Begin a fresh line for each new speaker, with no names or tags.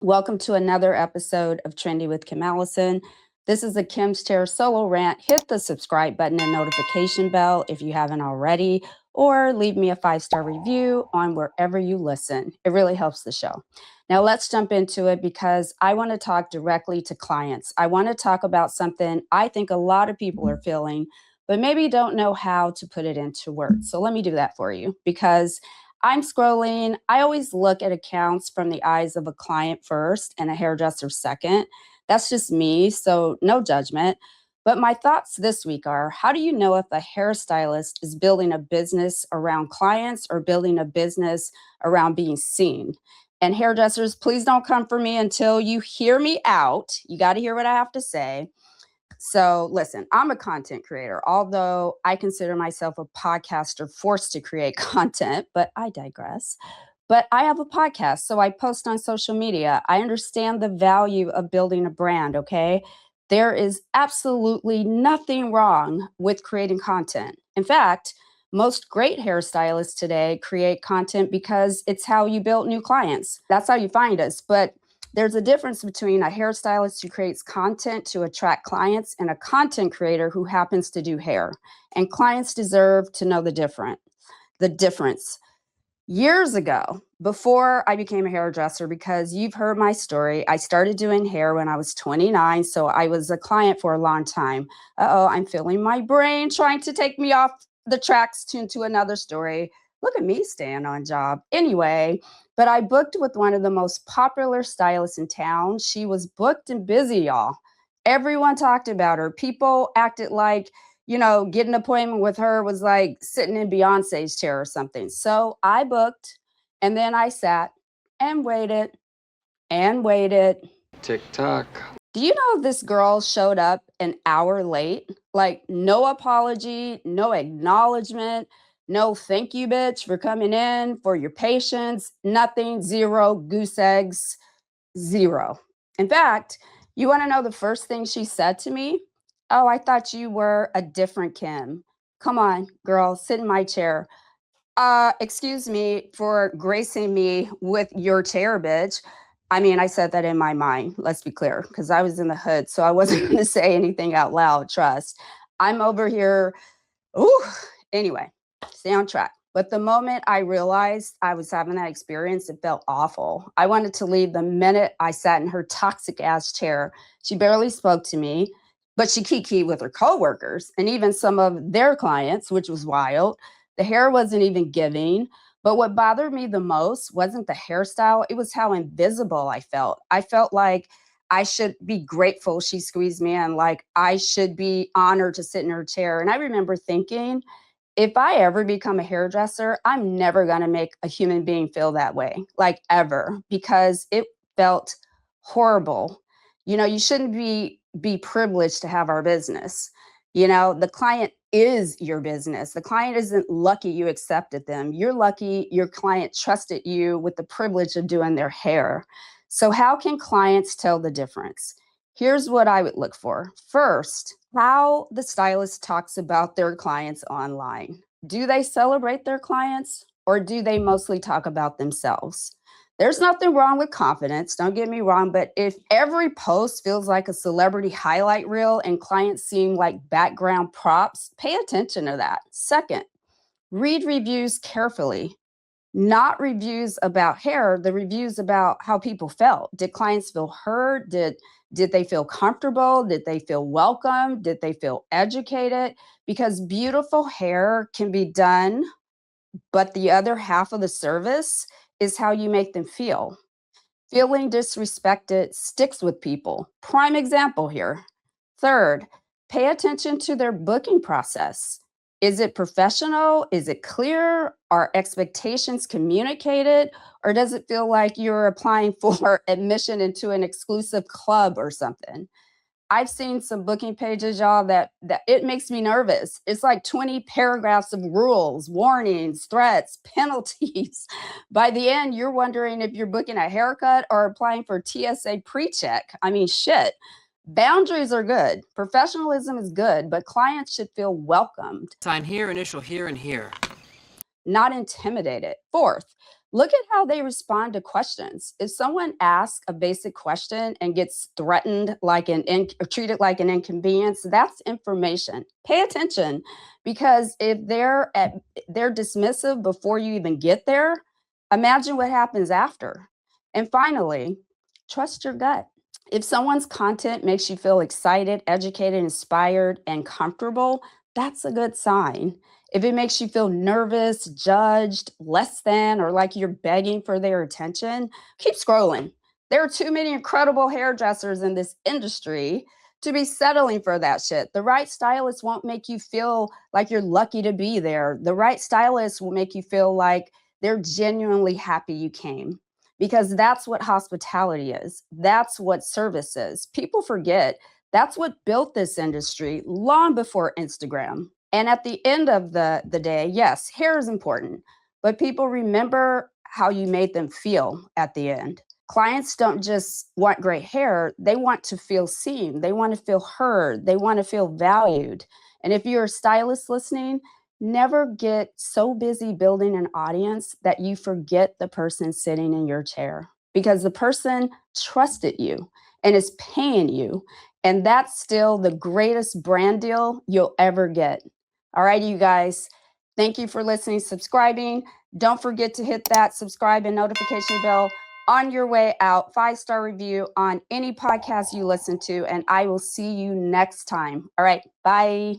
Welcome to another episode of Trendy with Allison. This is a Kim's Chair solo rant. Hit the subscribe button and notification bell if you haven't already, or leave me a 5-star review on wherever you listen. It really helps the show. Now, let's jump into it because I want to talk directly to clients. I want to talk about something I think a lot of people are feeling, but maybe don't know how to put it into words. So let me do that for you because I'm scrolling. I always look at accounts from the eyes of a client first and a hairdresser second. That's just me, so no judgment. But my thoughts this week are, how do you know if a hairstylist is building a business around clients or building a business around being seen? And hairdressers, please don't come for me until you hear me out. You got to hear what I have to say. So, listen, I'm a content creator, although I consider myself a podcaster forced to create content, but I digress. But I have a podcast, so I post on social media. I understand the value of building a brand, okay? There is absolutely nothing wrong with creating content. In fact, most great hairstylists today create content because it's how you build new clients. That's how you find us. But there's a difference between a hairstylist who creates content to attract clients and a content creator who happens to do hair. And clients deserve to know the difference. Years ago, before I became a hairdresser, because you've heard my story, I started doing hair when I was 29, so I was a client for a long time. I'm feeling my brain trying to take me off the tracks into another story. Look at me staying on job. Anyway, but I booked with one of the most popular stylists in town. She was booked and busy, y'all. Everyone talked about her. People acted like, get an appointment with her was like sitting in Beyonce's chair or something. So I booked and then I sat and waited and waited.
Tick tock.
Do you know this girl showed up an hour late? Like, no apology, no acknowledgement, no thank you, bitch, for coming in, for your patience, nothing, zero, goose eggs, zero. In fact, you want to know the first thing she said to me? Oh, I thought you were a different Kim. Come on, girl, sit in my chair. Excuse me for gracing me with your chair, bitch. I mean, I said that in my mind, let's be clear, because I was in the hood, so I wasn't going to say anything out loud, trust. I'm over here. Ooh, anyway, stay on track. But the moment I realized I was having that experience, it felt awful. I wanted to leave the minute I sat in her toxic ass chair. She barely spoke to me, but she kikied with her coworkers and even some of their clients, which was wild. The hair wasn't even giving. But what bothered me the most wasn't the hairstyle, it was how invisible I felt. I felt like I should be grateful she squeezed me in, like I should be honored to sit in her chair. And I remember thinking, if I ever become a hairdresser, I'm never going to make a human being feel that way, like ever, because it felt horrible. You shouldn't be privileged to have our business. The client is your business. The client isn't lucky you accepted them. You're lucky your client trusted you with the privilege of doing their hair. So how can clients tell the difference? Here's what I would look for. First, how the stylist talks about their clients online. Do they celebrate their clients or do they mostly talk about themselves? There's nothing wrong with confidence, don't get me wrong, but if every post feels like a celebrity highlight reel and clients seem like background props, pay attention to that. Second, read reviews carefully. Not reviews about hair, the reviews about how people felt. Did clients feel heard? Did they feel comfortable? Did they feel welcome? Did they feel educated? Because beautiful hair can be done, but the other half of the service is how you make them feel. Feeling disrespected sticks with people. Prime example here. Third, pay attention to their booking process. Is it professional? Is it clear? Are expectations communicated? Or does it feel like you're applying for admission into an exclusive club or something? I've seen some booking pages, y'all, that it makes me nervous. It's like 20 paragraphs of rules, warnings, threats, penalties. By the end, you're wondering if you're booking a haircut or applying for TSA pre-check. I mean, shit. Boundaries are good. Professionalism is good, but clients should feel welcomed,
Sign here, initial here, and here.
not intimidated. Fourth, Look at how they respond to questions. If someone asks a basic question and gets threatened like or treated like an inconvenience, that's information. Pay attention, because if they're dismissive before you even get there, imagine what happens after. And finally, trust your gut. If someone's content makes you feel excited, educated, inspired, and comfortable, that's a good sign. If it makes you feel nervous, judged, less than, or like you're begging for their attention, keep scrolling. There are too many incredible hairdressers in this industry to be settling for that shit. The right stylist won't make you feel like you're lucky to be there. The right stylist will make you feel like they're genuinely happy you came, because that's what hospitality is. That's what service is. People forget that's what built this industry long before Instagram. And at the end of the day, yes, hair is important, but people remember how you made them feel at the end. Clients don't just want great hair, they want to feel seen, they want to feel heard, they want to feel valued. And if you're a stylist listening, never get so busy building an audience that you forget the person sitting in your chair, because the person trusted you and is paying you. And that's still the greatest brand deal you'll ever get. All right, you guys, thank you for listening, subscribing. Don't forget to hit that subscribe and notification bell on your way out. 5-star review on any podcast you listen to, and I will see you next time. All right, bye.